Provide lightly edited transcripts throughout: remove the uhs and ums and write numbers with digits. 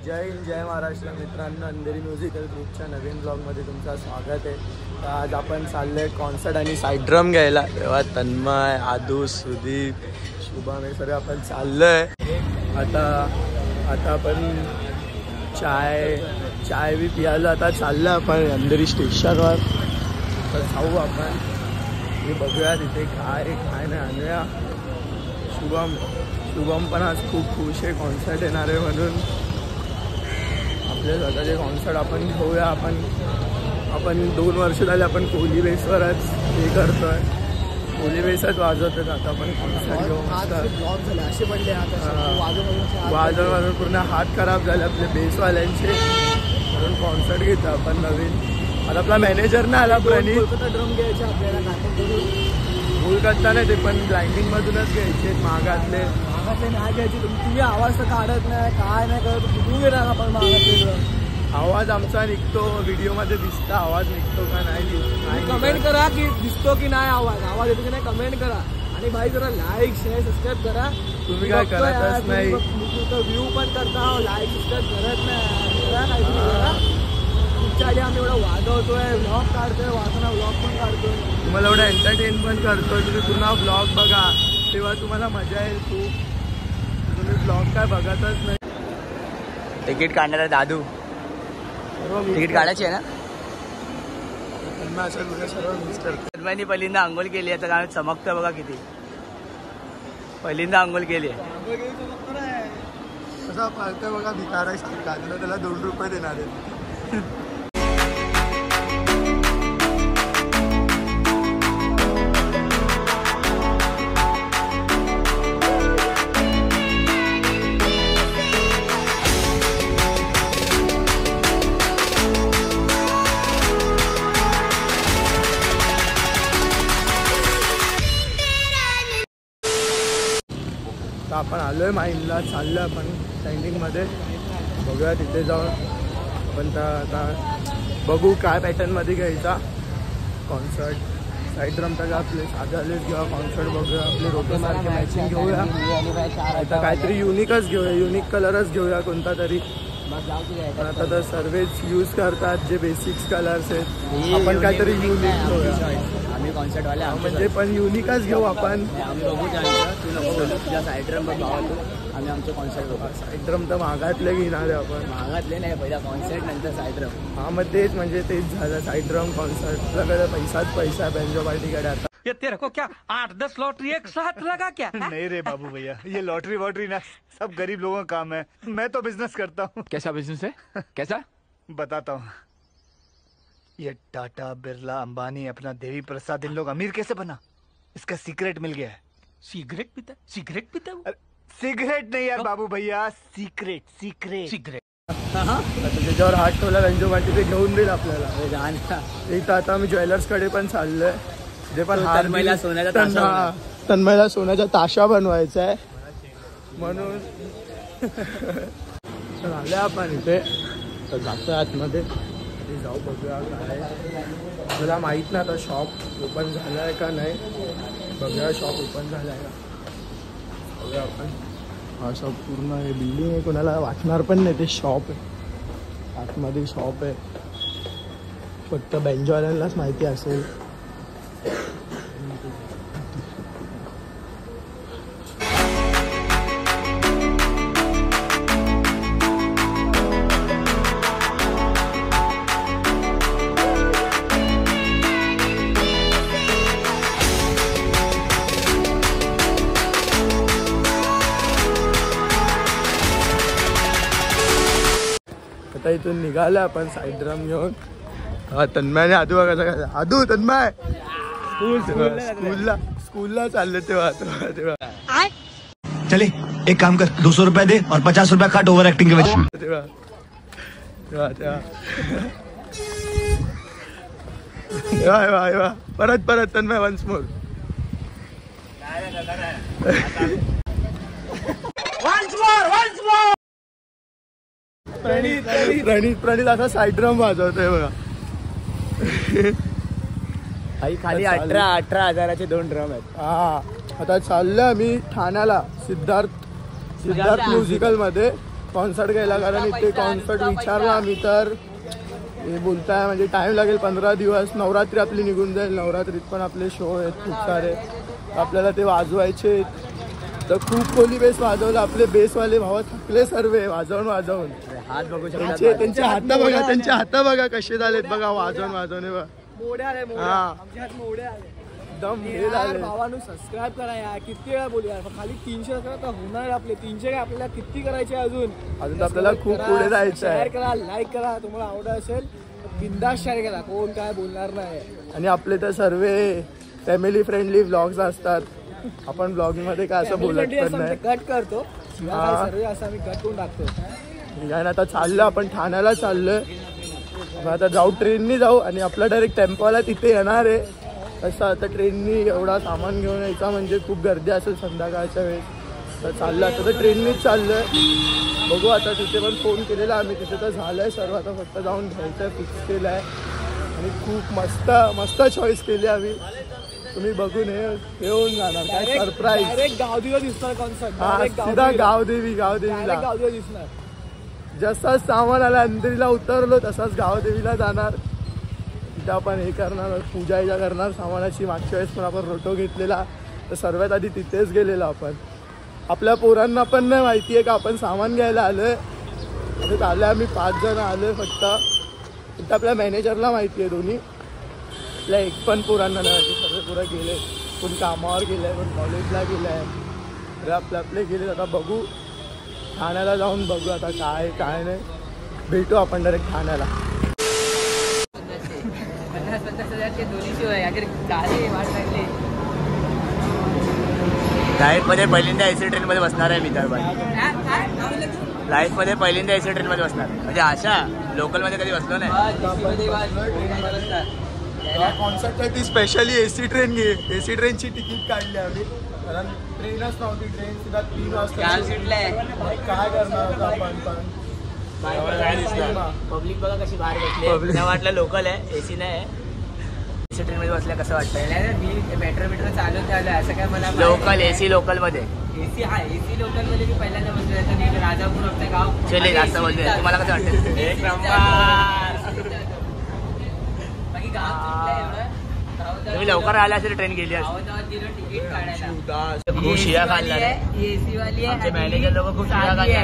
जय हिंद जय महाराष्ट्र मित्रांनो, अंधेरी म्युझिकल ग्रुपच्या नवीन ब्लॉगमध्ये तुमचं स्वागत आहे. तर आज आपण चाललो आहे कॉन्सर्ट आणि साईड ड्रम घ्यायला. तेव्हा तन्मय, आदू, सुदीप, शुभम हे सगळं आपण चाललो आहे. आता आपण चाय बी पियालो. आता चाललो आपण अंधेरी स्टेशनवर. तर जाऊ आपण, हे बघूया तिथे काय नाही आणूया. शुभम पण आज खूप खुश आहे कॉन्सर्ट येणार आहे म्हणून. आपले स्वतःचे कॉन्सर्ट आपण घेऊया. आपण 2 वर्ष झाले आपण कोहली बेसवरच हे करतोय, कोहली बेसच वाजवतो. आता आपण कॉन्सर्ट घेऊ. वाजवून पूर्ण हात खराब झाले आपले बेसवाल्यांचे म्हणून कॉन्सर्ट घेतो आपण नवीन. आता आपला मॅनेजर नाही आला प्रणीत. ड्रम घ्यायचे आपल्याला कोलकाता नाही, ते पण ब्लाइंडिंगमधूनच घ्यायचे. महागातले नाही घ्यायचे. तुम्ही आवाज तर काढत नाही, काय नाही करत, कुठून घेणार आपण महागातले. आवाज आमचा निघतो, व्हिडिओमध्ये दिसता आवाज निघतो का नाही. कमेंट करा की दिसतो की नाही आवाज येतो की नाही, कमेंट करा. आणि भाई जरा लाईक शेअर सबस्क्राईब करा. तुम्ही काय करतच नाही, व्ह्यू पण करता, लाईक सबस्क्राईब करत नाही. तुमच्या आधी आम्ही एवढं वाजवतोय, व्लॉग काढतोय, वाचना व्लॉग पण काढतोय, तुम्हाला एवढं एंटरटेन पण करतोय. तुम्ही पुन्हा व्लॉग बघा, तेव्हा तुम्हाला मजा येईल खूप. तुम्ही व्लॉग काय बघतच नाही. तिकीट काढणार आहे दादू. तिकीट काढायची आहे ना. सर्व मिस करतो. तन्मयनी पहिल्यांदा आंघोळ केली आहे, तर काय चमकतं बघा किती. पहिल्यांदा आंघोळ केली आहे. असा पाळतोय बघा भिकारा सारखा. त्याला 2 रुपये देणार आहे. आपण आलोय माईनला, चाललोय आपण स्टँडिंगमध्ये. बघूया तिथे जाऊन आपण आता बघू काय पॅटर्नमध्ये घ्यायचा कॉन्सर्ट. साईड ड्रम तर आपले साधालेच घेऊया. कॉन्सर्ट बघूया, आपले रोटोसारखे मॅचिंग घेऊया. आता काहीतरी युनिकच घेऊया, युनिक कलरच घेऊया कोणता तरी. आता तर सर्वच यूज करतात जे बेसिक्स कलर्स आहेत. आपण काहीतरी युनिक घेऊया. आम्ही कॉन्सर्ट वाले म्हणजे पण युनिकच घेऊ आपण. आम्ही बघू तू नको तुझ्या साईड ड्रम बघ भावा. आम्ही आमचं कॉन्सर्ट बघू. साईड ड्रम तर महागातले घेणार आहे आपण. महागातले नाही, पहिला कॉन्सर्ट नंतर साईड ड्रम. हा मग तेच म्हणजे तेच झालं. साईड ड्रम कॉन्सर्ट आपल्याकडे पैसाच पैसा आहे बेंजो पार्टीकडे. आता ये तेरे को क्या 8-10 लॉटरी एक साथ लगा क्या? नहीं रे बाबू भैया, ये लॉटरी वॉटरी ना सब गरीब लोगों का काम है. मैं तो बिजनेस करता हूँ. कैसा बिजनेस है? कैसा? बताता हूँ. ये टाटा, बिरला, अंबानी, अपना देवी प्रसाद, इन लोग अमीर कैसे बना, इसका सीक्रेट मिल गया है. सिगरेट पीता? सिगरेट पीता? सिगरेट नहीं यार बाबू भैया, सीक्रेट सीक्रेट सिगरेट. त्याच्यावर हात ठेवला बेंजो पार्टी ते घेऊन देईल आपल्याला. इथं आता आम्ही ज्वेलर्सकडे पण चाललोय. जे पण तन्मयला सोन्याचा ताशा बनवायचा आहे म्हणून झाले आपण इथे. तर जातोय आतमध्ये, जाऊ बघूया काय. मला माहीत नाही आता शॉप ओपन झालं आहे का नाही. बघूया शॉप ओपन झालं आहे का. बघूया आपण. हा शॉप पूर्ण हे बिल्डिंग आहे, कोणाला वाटणार पण नाही ते शॉप आहे. आतमध्ये शॉप आहे, फक्त बेंजोवाल्यांनाच माहिती असेल. आता इथून निघालं आपण साईड ड्रम घेऊन. तन्मयने आदू बघायला. आदू तन्मय स्कूलला चालले तेव्हा. चले एक काम कर, 200 रुपया दे और 50 रुपया काट ओवर एक्टिंग के वजह. तेव्हा परत तन्मय वन्स मोर. प्रणीत असा साईड ड्रम वाजवतोय बघा. खाली 18,000चे 2 ड्रम आहेत. हा आता चाललोय आम्ही ठाण्याला सिद्धार्थ म्युझिकल मध्ये. कॉन्सर्ट घ्यायला, कारण इथे कॉन्सर्ट विचारला आम्ही तर हे बोलताय म्हणजे टाइम लागेल 15 दिवस. नवरात्री आपली निघून जाईल, नवरात्रीत पण आपले शो आहेत खूप सारे, आपल्याला ते वाजवायचे. तर खूप कोली बेस वाजवलं, आपले बेसवाले भावा थकले सर्व वाजवून. हात बघू त्यांचे हात बघा कसे झालेत बघा वाजवून बघा. एकदम हे झाले. भावानू सबस्क्राईब करा यार, किती वेळा बोलूया, खाली 300 सबस्क्राईब तर होणार आपले. 300 काय आपल्याला किती करायचे अजून आपल्याला खूप पुढे जायचं शेअर आहे. करा, लाईक करा, तुम्हाला आवडत असेल बिंदास शेअर करा, कोण काय बोलणार नाही. आणि आपले तर सर्व फॅमिली फ्रेंडली व्लॉग्स असतात. आपण ब्लॉगिंग मध्ये काय असं बोलत पण नाही. कट करतो सर्व असं आम्ही कट करून टाकतो. आता चाललं आपण ठाण्याला चाललोय. आता जाऊ ट्रेननी जाऊ आणि आपला डायरेक्ट टेम्पोला तिथे येणार आहे. तसं आता ट्रेननी एवढा सामान घेऊन यायचा म्हणजे खूप गर्दी असेल संध्याकाळच्या वेळेस. तर चाललं आता तर ट्रेननीच चाललोय. बघू आता तिथे पण फोन केलेला आम्ही, तिथे तर झालंय सर्व. आता फक्त जाऊन घ्यायचं फिक्स केलं आहे आणि खूप मस्त चॉईस केली आम्ही. तुम्ही बघून येऊन जाणार काय सरप्राईज. डायरेक्ट गावदेवीला दिसणार कॉन्सर्ट. सीधा गावदेवीला दिसणार. जसा सामान आला अंधेरीला उतरलो तसाच गावदेवीला जाणार. तिथं आपण हे करणार, पूजा करणार सामानाची. मागच्या वेळेस पण आपण रोटो घेतलेला, तर सर्वात आधी तिथेच गेलेलो आपण. आपल्या पोरांना पण नाही माहिती आहे का आपण सामान घ्यायला आलोय. आता आलोय आम्ही 5 जण आलोय फक्त. तिथं आपल्या मॅनेजरला माहिती आहे दोन्ही, आपल्या एक पण पोरांना नाही माहिती. सगळे पुरं गेले, कोण कामावर गेलंय, कोण कॉलेजला गेलाय, तर आपले गेले. आता बघू ठाण्याला जाऊन बघू आता काय नाही. भेटू आपण डायरेक्ट ठाण्याला. लाईफ मध्ये पहिल्यांदा एसी ट्रेन मध्ये बसणार आहे मी तर. लाईफ मध्ये पहिल्यांदा एसी ट्रेन मध्ये बसणार म्हणजे अशा लोकल मध्ये कधी बसलो नाही. कॉन्सर्टसाठी स्पेशली एसी ट्रेनची तिकीट काढली आम्ही, कारण ट्रेनच नव्हती. ट्रेन सुद्धा 3 वाजता. काय करणार होतं आपण पण. पब्लिक बघा कशी बाहेर बसली. मला वाटलं लोकल आहे, एसी नाही आहे. एसी ट्रेन मध्ये बसल्या कसं वाटतं. मेट्रो चालून झालं असं काय मला. लोकल एसी लोकल मध्ये एसी लोकल मध्ये मी पहिल्यांदा बसलो. राजापूर आमचं गाव चले जास्त बोलतोय. तुम्हाला कसं वाटतं. एक नंबर. बाकी गाव तुम्ही लवकर आला असेल ट्रेन गेली तिकीट काढायला. खूप शिया खाल्ला. एसी वाली आमचे मॅनेजर लोक खूप शिया खाल्ला.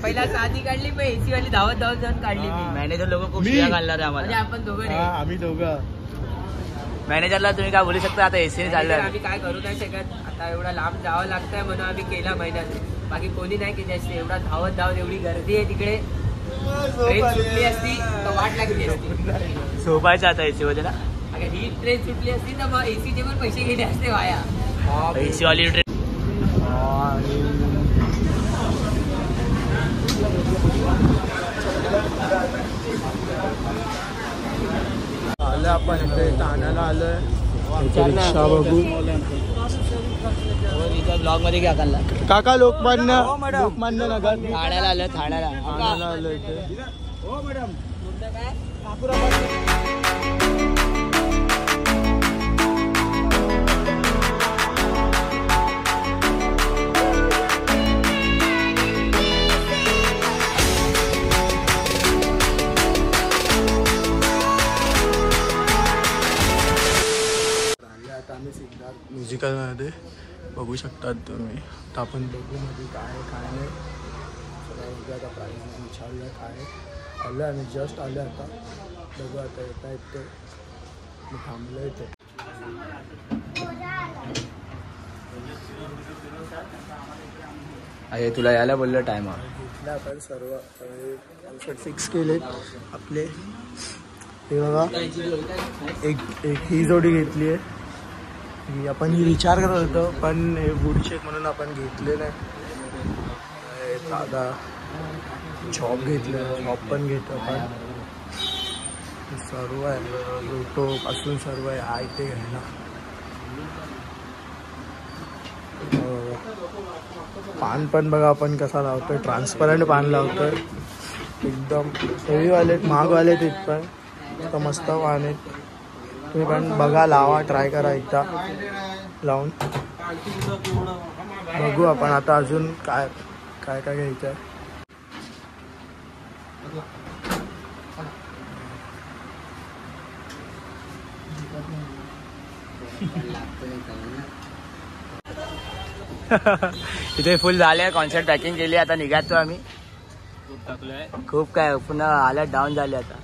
पहिला साधी काढली मग एसी वाली धावत जाऊन काढली. मॅनेजर लोक खूप शिया खाल्ला आम्हाला. आपण दोघं आम्ही दोघं. मॅनेजरला तुम्ही काय बोलू शकता. आता एसीने चाललं. आम्ही काय करू नाही शकत. आता एवढा लांब जावं लागतंय म्हणून आम्ही केला महिन्यात. बाकी कोणी नाही केली असते. एवढा धावत एवढी गर्दी आहे तिकडे. ट्रेन सुटली असती तर वाट लागली असती. झोपायचं आता एसी मध्ये ना. अगर ही ट्रेन सुटली असती तर मग एसीचे पण पैसे गेले असते वाया. एसी वाली ट्रेन. आलं आपण इथे ठाण्याला आलोय. रिक्षा बघू. ब्लॉग मध्ये क्या करला काका लोकमान्य नगर ठाण्याला आलं. ठाण्याला आलो इथे. आता आम्ही सिद्धार्थ म्युझिकलमध्ये बघू शकतात तुम्ही. आता आपण बघू मध्ये काय नाही. सगळं आता प्राईज विचारूया काय. आलं आम्ही जस्ट आलं आता. बघू आता येत ते. मी थांबलो इथे. अरे तुला यायला बोललं टायमावर. घेतलं आपण सर्व कॉन्सर्ट फिक्स केलेत आपले. हे बघा एक ही जोडी घेतली आहे. आपण ही विचार करत होतो पण हे वुडचेक म्हणून आपण घेतले नाही. दादा जॉब घेतलं. जॉब पण घेतो आपण. सर्व आहे रोटो पासून सर्व आहे ते घ्यायला. पान पण बघा आपण कसा लावतोय. ट्रान्सपरंट पान लावतोय. एकदम हेवीवाले महागवाले आहेत पण मस्त पान आहेत. तुम्ही पण बघा लावा ट्राय करा एकदा लावून. बघू आपण आता अजून काय काय काय घ्यायचं इथे फुल झाले कॉन्सर्ट पॅकिंग केली आता निघातो आम्ही खूप काय पुन्हा हालत डाऊन झाले आता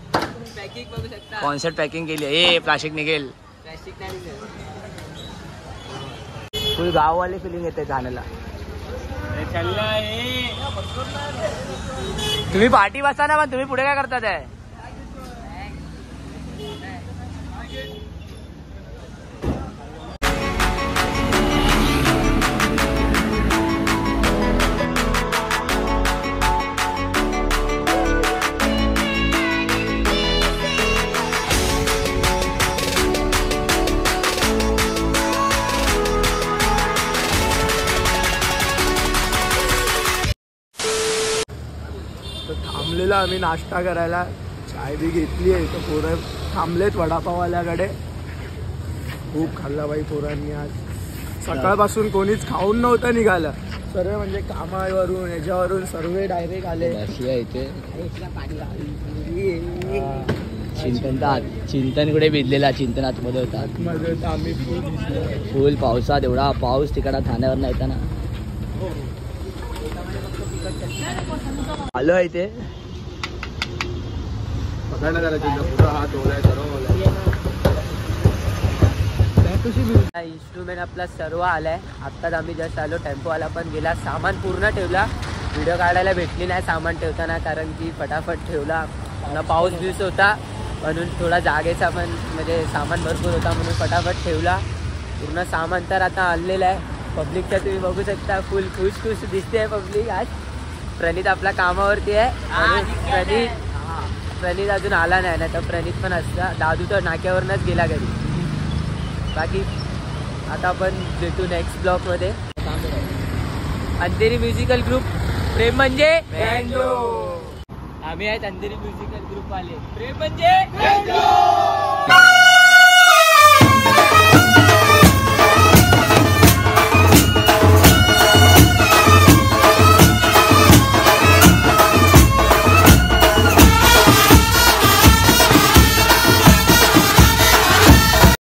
पॅकिंग बघू शकता कॉन्सर्ट पॅकिंग केली हे प्लास्टिक निघेल प्लॅस्टिक नाही फुल गाववाली फिलिंग येते ठाण्याला तुम्ही पार्टी बसता ना पण तुम्ही पुढे काय करतात आहे थांबलेलो आम्ही नाश्ता करायला चाय बी घेतली आहे तर पोरं थांबलेत वडापाववाल्याकडे खूप खाल्ला बाई पोरांनी आज सकाळपासून कोणीच खाऊन नव्हतं निघालं सर्व म्हणजे कामावरून याच्यावरून सर्व डायरेक्ट आले चिंतन कुठे भिजलेला चिंतन आतमध्ये होता आतमध्ये तर आम्ही फुल पावसात एवढा पाऊस तिकडा ठाण्यावर नाही येताना आलो आहे ते इंस्ट्रुमेंट आपला सर्व आलाय आत्ताच आम्ही जस्ट आलो टेम्पोवाला पण गेला सामान पूर्ण ठेवला व्हिडिओ काढायला भेटली नाही सामान ठेवताना कारण की फटाफट ठेवला पाऊस दिवस होता म्हणून थोडा जागेचा पण म्हणजे सामान भरपूर होता म्हणून फटाफट ठेवला पूर्ण सामान तर आता आणलेलं आहे पब्लिकच्या तुम्ही बघू शकता फुल खुश दिसते पब्लिक आज प्रणित आपल्या कामावरती आहे आणि प्रणित अजून आला नाही ना तर प्रणित पण असता दादू तर नाक्यावरनच गेला घरी बाकी आता आपण भेटू नेक्स्ट ब्लॉकमध्ये अंधेरी म्युझिकल ग्रुप प्रेम म्हणजे आम्ही आहेत अंधेरी म्युझिकल ग्रुप वाले प्रेम म्हणजे